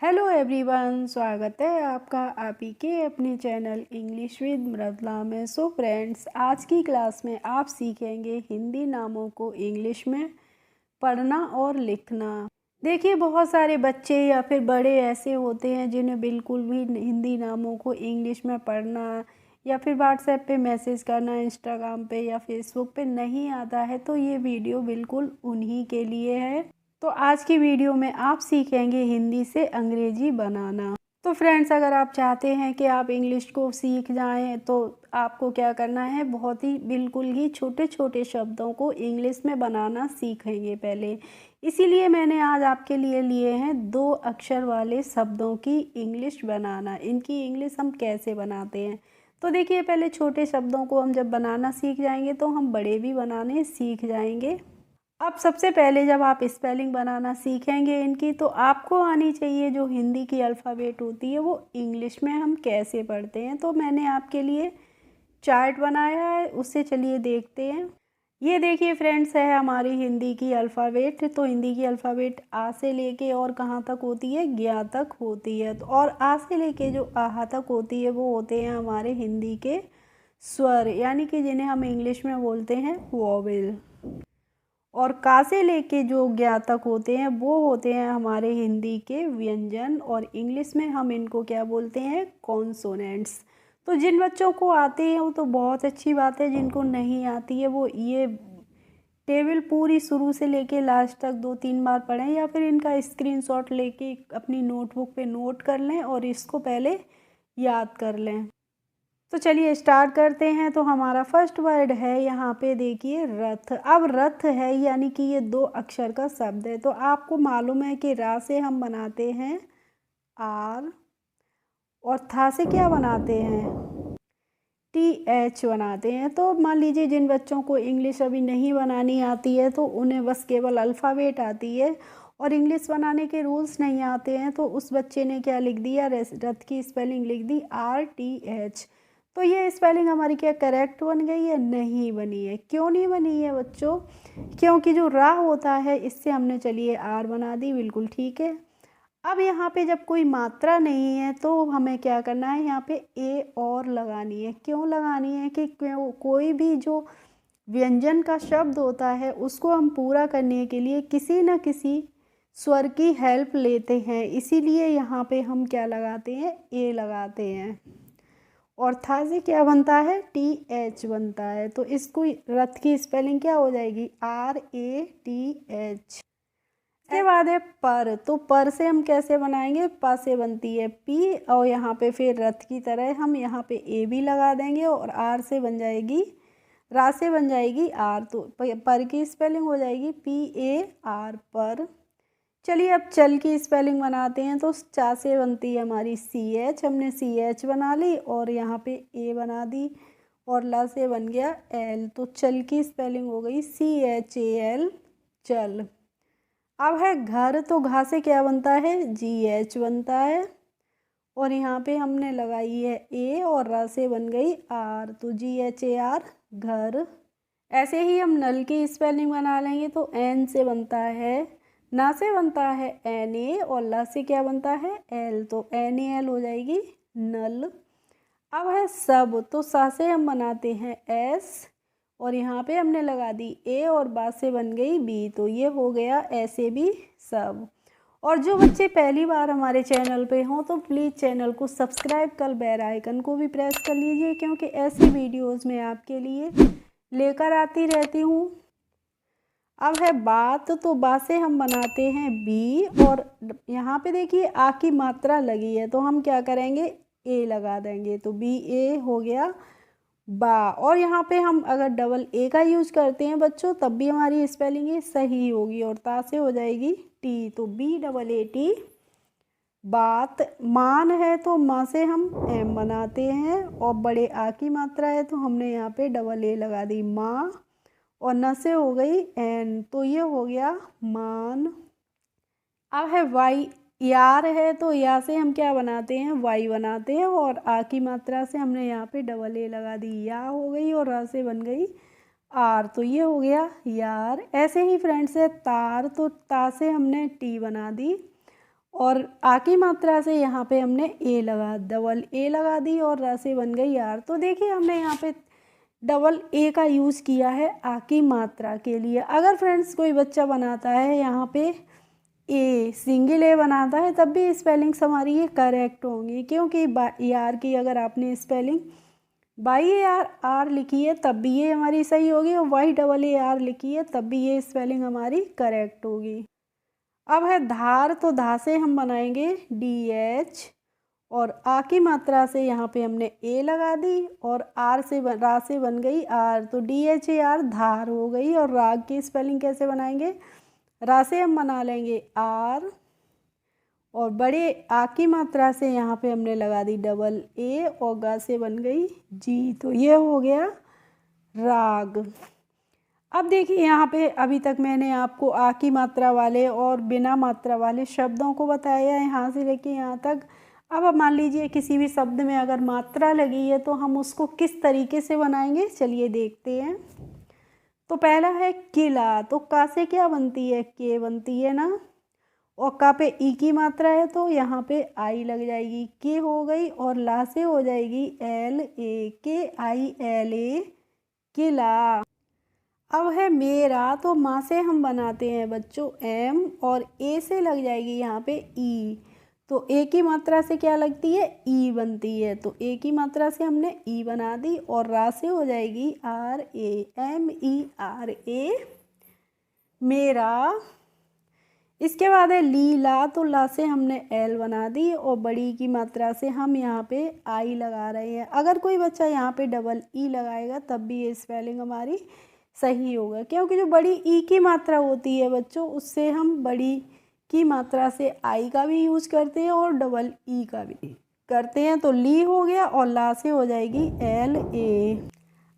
Hello everyone, स्वागत है आपका आप ही के अपने चैनल इंग्लिश विद मृदुला में। सो फ्रेंड्स, आज की क्लास में आप सीखेंगे हिंदी नामों को इंग्लिश में पढ़ना और लिखना। देखिए, बहुत सारे बच्चे या फिर बड़े ऐसे होते हैं जिन्हें बिल्कुल भी हिंदी नामों को इंग्लिश में पढ़ना या फिर व्हाट्सएप पे मैसेज करना, इंस्टाग्राम पे या फेसबुक पे नहीं आता है। तो ये वीडियो बिल्कुल उन्हीं के लिए है। तो आज की वीडियो में आप सीखेंगे हिंदी से अंग्रेजी बनाना। तो फ्रेंड्स, अगर आप चाहते हैं कि आप इंग्लिश को सीख जाएं तो आपको क्या करना है, बहुत ही बिल्कुल ही छोटे छोटे शब्दों को इंग्लिश में बनाना सीखेंगे पहले। इसीलिए मैंने आज आपके लिए लिए हैं 2 अक्षर वाले शब्दों की इंग्लिश बनाना। इनकी इंग्लिश हम कैसे बनाते हैं, तो देखिए, पहले छोटे शब्दों को हम जब बनाना सीख जाएंगे तो हम बड़े भी बनाने सीख जाएंगे। अब सबसे पहले जब आप स्पेलिंग बनाना सीखेंगे इनकी, तो आपको आनी चाहिए जो हिंदी की अल्फ़ाबेट होती है वो इंग्लिश में हम कैसे पढ़ते हैं। तो मैंने आपके लिए चार्ट बनाया है, उससे चलिए देखते हैं। ये देखिए फ्रेंड्स, है हमारी हिंदी की अल्फ़ाबेट। तो हिंदी की अल्फ़ाबेट आ से लेके और कहाँ तक होती है, ज्ञा तक होती है। तो और आ से लेके जो आहा तक होती है वो होते हैं हमारे हिंदी के स्वर, यानी कि जिन्हें हम इंग्लिश में बोलते हैं वोवेल। और का से लेके जो ज्ञा तक होते हैं वो होते हैं हमारे हिंदी के व्यंजन, और इंग्लिश में हम इनको क्या बोलते हैं, कॉन्सोनेंट्स। तो जिन बच्चों को आते हैं वो तो बहुत अच्छी बात है, जिनको नहीं आती है वो ये टेबल पूरी शुरू से लेके लास्ट तक 2-3 बार पढ़ें, या फिर इनका स्क्रीनशॉट लेके अपनी नोटबुक पे नोट कर लें और इसको पहले याद कर लें। तो चलिए स्टार्ट करते हैं। तो हमारा फर्स्ट वर्ड है यहाँ पे, देखिए, रथ। अब रथ है यानी कि ये 2 अक्षर का शब्द है। तो आपको मालूम है कि रा से हम बनाते हैं आर, और था से क्या बनाते हैं, टी एच बनाते हैं। तो मान लीजिए जिन बच्चों को इंग्लिश अभी नहीं बनानी आती है तो उन्हें बस केवल अल्फ़ाबेट आती है और इंग्लिश बनाने के रूल्स नहीं आते हैं, तो उस बच्चे ने क्या लिख दिया, रथ की स्पेलिंग लिख दी RTH। तो ये स्पेलिंग हमारी क्या करेक्ट बन गई है, नहीं बनी है। क्यों नहीं बनी है बच्चों, क्योंकि जो रा होता है इससे हमने चलिए आर बना दी, बिल्कुल ठीक है। अब यहाँ पे जब कोई मात्रा नहीं है तो हमें क्या करना है, यहाँ पे ए और लगानी है। क्यों लगानी है कि क्यों, कोई भी जो व्यंजन का शब्द होता है उसको हम पूरा करने के लिए किसी न किसी स्वर की हेल्प लेते हैं, इसीलिए यहाँ पे हम क्या लगाते हैं, ए लगाते हैं। और था से क्या बनता है, TH बनता है। तो इसको रथ की स्पेलिंग क्या हो जाएगी, RATH। इसके बाद है पर। तो पर से हम कैसे बनाएंगे, प से बनती है P, और यहाँ पे फिर रथ की तरह हम यहाँ पे ए भी लगा देंगे, और आर से बन जाएगी, रा से बन जाएगी आर। तो पर की स्पेलिंग हो जाएगी PAR, पर। चलिए अब चल की स्पेलिंग बनाते हैं। तो चा से बनती है हमारी CH, हमने CH बना ली और यहाँ पे ए बना दी, और ला से बन गया L। तो चल की स्पेलिंग हो गई CHAL, चल। अब है घर। तो घा से क्या बनता है, GH बनता है, और यहाँ पे हमने लगाई है ए, और रा से बन गई आर, तो GHAR, घर। ऐसे ही हम नल की स्पेलिंग बना लेंगे। तो एन से बनता है, ना से बनता है NA, और ला से क्या बनता है L, तो NAL हो जाएगी नल। अब है सब। तो सा से हम बनाते हैं S, और यहाँ पे हमने लगा दी ए, और बा से बन गई बी, तो ये हो गया ऐसे भी सब। और जो बच्चे पहली बार हमारे चैनल पे हों तो प्लीज़ चैनल को सब्सक्राइब कर बेल आइकन को भी प्रेस कर लीजिए, क्योंकि ऐसी वीडियोस मैं आपके लिए लेकर आती रहती हूँ। अब है बात। तो बा से हम बनाते हैं बी, और यहाँ पे देखिए आ की मात्रा लगी है तो हम क्या करेंगे, ए लगा देंगे, तो BA हो गया बा। और यहाँ पे हम अगर डबल ए का यूज करते हैं बच्चों तब भी हमारी स्पेलिंग ये सही होगी, और ता से हो जाएगी टी, तो BAAT, बात। मान है तो माँ से हम एम बनाते हैं, और बड़े आ की मात्रा है तो हमने यहाँ पे डबल ए लगा दी, माँ, और न से हो गई एन, तो ये हो गया मान। अब है वाई। यार है। तो या से हम क्या बनाते हैं, वाई बनाते हैं, और आ की मात्रा से हमने यहाँ पे डबल ए लगा दी, या हो गई, और रा से बन गई आर, तो ये हो गया यार। ऐसे ही फ्रेंड्स है तार। तो ता से हमने टी बना दी, और आ की मात्रा से यहाँ पे हमने ए लगा, डबल ए लगा दी और र से बन गई आर। तो देखिए हमने यहाँ पे डबल ए का यूज़ किया है आ की मात्रा के लिए। अगर फ्रेंड्स कोई बच्चा बनाता है यहाँ पे ए सिंगल ए बनाता है तब भी स्पेलिंग्स हमारी ये करेक्ट होंगी, क्योंकि यार की अगर आपने spelling Y A R R लिखी है तब भी ये हमारी सही होगी, और वाई डबल ए आर लिखी है तब भी ये स्पेलिंग हमारी करेक्ट होगी। अब है धार, तो धा से हम बनाएंगे डी एच, और आ की मात्रा से यहाँ पे हमने ए लगा दी और आर से रा से बन गई आर, तो डी एच ए आर धार हो गई। और राग की स्पेलिंग कैसे बनाएंगे, रा से हम बना लेंगे आर, और बड़े आ की मात्रा से यहाँ पे हमने लगा दी डबल ए और गा से बन गई जी, तो ये हो गया राग। अब देखिए यहाँ पे अभी तक मैंने आपको आ की मात्रा वाले और बिना मात्रा वाले शब्दों को बताया है यहाँ से लेके यहाँ तक। अब मान लीजिए किसी भी शब्द में अगर मात्रा लगी है तो हम उसको किस तरीके से बनाएंगे, चलिए देखते हैं। तो पहला है किला, तो का से क्या बनती है, के बनती है ना, और का पे ई की मात्रा है तो यहाँ पे आई लग जाएगी, के हो गई, और ला से हो जाएगी एल ए, के आई एल ए, किला। अब है मेरा, तो माँ से हम बनाते हैं बच्चों एम, और ए से लग जाएगी यहाँ पे ई, तो ए की मात्रा से क्या लगती है, ई बनती है, तो ए की मात्रा से हमने ई बना दी, और रा से हो जाएगी R A, M E R A, मेरा। इसके बाद है लीला, तो ला से हमने एल बना दी, और बड़ी की मात्रा से हम यहाँ पे आई लगा रहे हैं। अगर कोई बच्चा यहाँ पे डबल ई लगाएगा तब भी ये स्पेलिंग हमारी सही होगा, क्योंकि जो बड़ी ई की मात्रा होती है बच्चों उससे हम बड़ी की मात्रा से आई का भी यूज़ करते हैं और डबल ई का भी करते हैं, तो ली हो गया, और ला से हो जाएगी एल ए।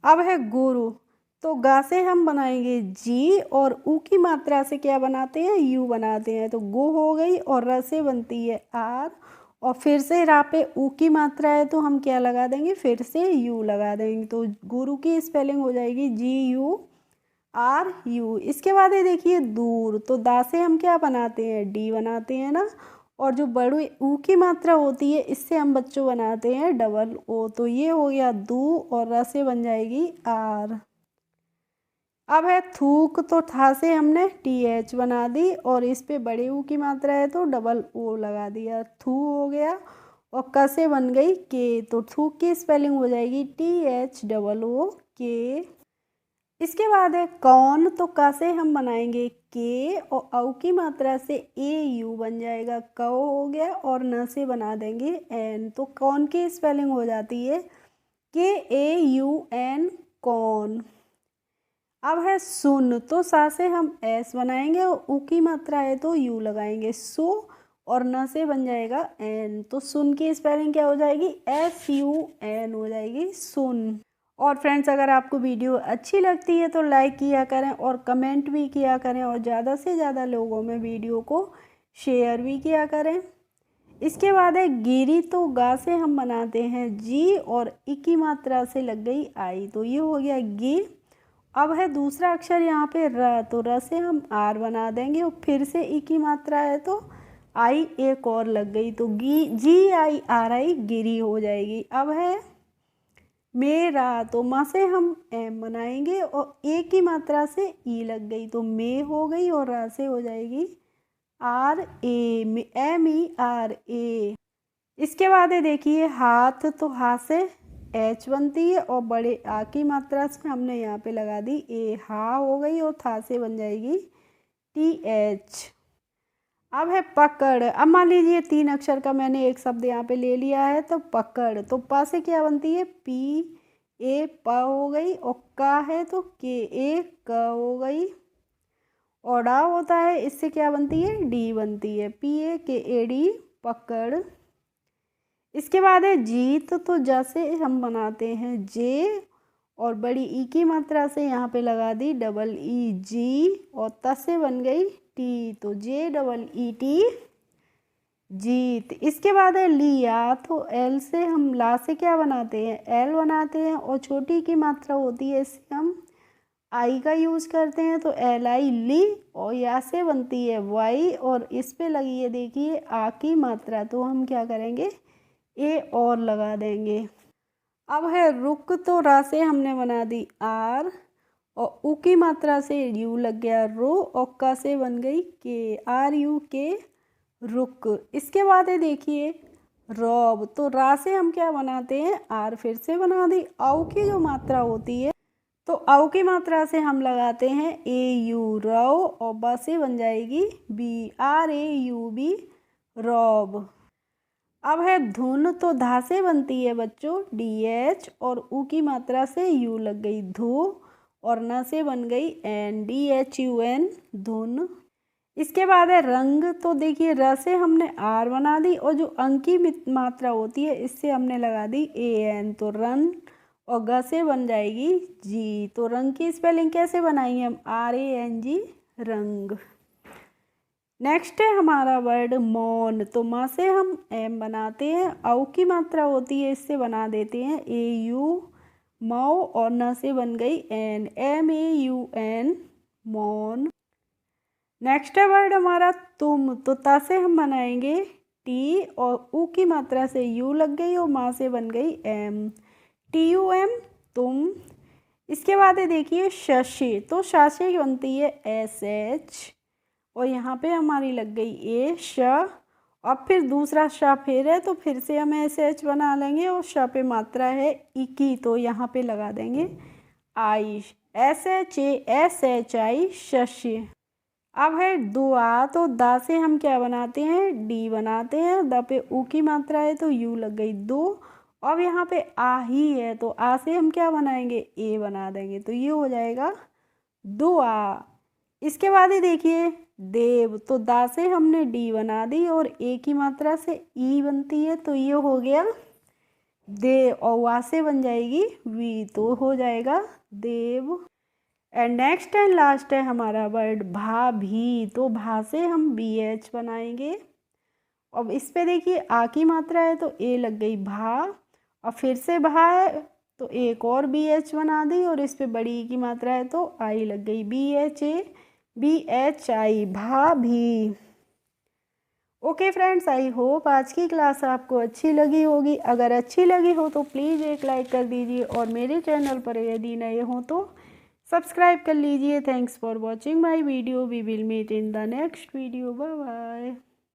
अब है गुरु, तो गा से हम बनाएंगे जी, और ऊ की मात्रा से क्या बनाते हैं, यू बनाते हैं, तो गो हो गई, और र से बनती है आर, और फिर से रा पे ऊ की मात्रा है तो हम क्या लगा देंगे, फिर से यू लगा देंगे, तो गुरु की स्पेलिंग हो जाएगी जी यू आर यू। इसके बाद ये देखिए दूर, तो दा से हम क्या बनाते हैं, डी बनाते हैं ना, और जो बड़ी ऊ की मात्रा होती है इससे हम बच्चों बनाते हैं डबल ओ, तो ये हो गया दू, और र से बन जाएगी आर। अब है थूक, तो था से हमने टी एच बना दी, और इस पे बड़े ऊ की मात्रा है तो डबल ओ लगा दिया, थू हो गया, और क से बन गई के, तो थूक की स्पेलिंग हो जाएगी टी एच डबल ओ के। इसके बाद है कौन, तो का से हम बनाएंगे के, और औ की मात्रा से ए यू बन जाएगा, कौ हो गया, और न से बना देंगे एन, तो कौन की स्पेलिंग हो जाती है के ए यू एन, कौन। अब है सुन, तो सा से हम एस बनाएंगे, और ऊ की मात्रा है तो यू लगाएंगे, सु, और न से बन जाएगा एन, तो सुन की स्पेलिंग क्या हो जाएगी, एस यू एन हो जाएगी, सुन। और फ्रेंड्स अगर आपको वीडियो अच्छी लगती है तो लाइक किया करें और कमेंट भी किया करें, और ज़्यादा से ज़्यादा लोगों में वीडियो को शेयर भी किया करें। इसके बाद है गिरी, तो गा से हम बनाते हैं जी, और ई की मात्रा से लग गई आई, तो ये हो गया गी। अब है दूसरा अक्षर यहाँ पे र, तो र से हम आर बना देंगे, और फिर से ई की मात्रा है तो आई एक और लग गई, तो गी जी आई आर आई गिरी हो जाएगी। अब है मेरा, तो माँ से हम एम बनाएंगे, और ए की मात्रा से ई लग गई तो मे हो गई, और रा से हो जाएगी R A, M E R A. इसके बाद है देखिए हाथ, तो हाथ से एच बनती है, और बड़े आ की मात्रा से हमने यहाँ पे लगा दी ए, हा हो गई, और था से बन जाएगी टी एच। अब है पकड़, अब मान लीजिए 3 अक्षर का मैंने एक शब्द यहाँ पे ले लिया है, तो पकड़, तो प से क्या बनती है पी ए, प हो गई, और का है तो के ए, क हो गई, और डा होता है इससे क्या बनती है डी बनती है, पी ए के ए डी, पकड़। इसके बाद है जीत, तो जैसे हम बनाते हैं जे, और बड़ी ई की मात्रा से यहाँ पे लगा दी डबल ई जी, और त से बन गई टी, तो जे डबल ई टी, जीत। इसके बाद है लिया, तो एल से हम ला से क्या बनाते हैं एल बनाते हैं, और छोटी की मात्रा होती है इससे हम आई का यूज करते हैं तो एल आई ली, और यहाँ से बनती है वाई, और इस पे लगी है देखिए आ की मात्रा, तो हम क्या करेंगे ए और लगा देंगे। अब है रुक, तो रा से हमने बना दी आर, और उ की मात्रा से यू लग गया रो, और का से बन गई के, आर यू के रुक। इसके बाद है देखिए रॉब, तो रा से हम क्या बनाते हैं आर फिर से बना दी, आउ की जो मात्रा होती है तो आउ की मात्रा से हम लगाते हैं ए यू रौ, और बा से बन जाएगी B, R A U B रॉब। अब है धुन, तो धा से बनती है बच्चों डी एच, और ऊ की मात्रा से यू लग गई धू, और न से बन गई N, D H U N धुन। इसके बाद है रंग, तो देखिए र से हमने आर बना दी, और जो अंक की मात्रा होती है इससे हमने लगा दी ए एन, तो रन, और ग से बन जाएगी जी। तो रंग की स्पेलिंग कैसे बनाएंगे हम, आर ए एन जी रंग। नेक्स्ट है हमारा वर्ड मौन, तो माँ से हम एम बनाते हैं, औ की मात्रा होती है इससे बना देते हैं ए यू मौ, और न से बन गई N, M A U N मौन। नेक्स्ट है वर्ड हमारा तुम, तो ता से हम बनाएंगे टी, और ऊ की मात्रा से यू लग गई, और माँ से बन गई एम, टी यू एम तुम। इसके बाद है देखिए शशि, तो शशि बनती है एस एच, और यहाँ पे हमारी लग गई ए श, अब फिर दूसरा श फिर है तो फिर से हम एस एच बना लेंगे, और श पे मात्रा है ई की, तो यहाँ पे लगा देंगे I, S H A S H I Shashi. अब है दुआ, तो दा से हम क्या बनाते हैं डी बनाते हैं, द पे ऊ की मात्रा है तो यू लग गई दो, अब यहाँ पे आ ही है तो आ से हम क्या बनाएंगे ए बना देंगे, तो ये हो जाएगा दुआ। इसके बाद ही देखिए देव, तो दा से हमने डी बना दी, और ए की मात्रा से ई बनती है, तो ये हो गया दे, और वा से बन जाएगी वी, तो हो जाएगा देव। एंड नेक्स्ट एंड लास्ट है हमारा वर्ड भा भी, तो भा से हम बी एच बनाएंगे। अब इस पे देखिए आ की मात्रा है तो ए लग गई भा, और फिर से भा है तो एक और बी एच बना दी, और इस पे बड़ी की मात्रा है तो आई लग गई B H A B H I भा भी। ओके फ्रेंड्स, आई होप आज की क्लास आपको अच्छी लगी होगी। अगर अच्छी लगी हो तो प्लीज़ एक लाइक कर दीजिए, और मेरे चैनल पर यदि नए हो तो सब्सक्राइब कर लीजिए। Thanks for watching my video, we will meet in the next video, bye bye.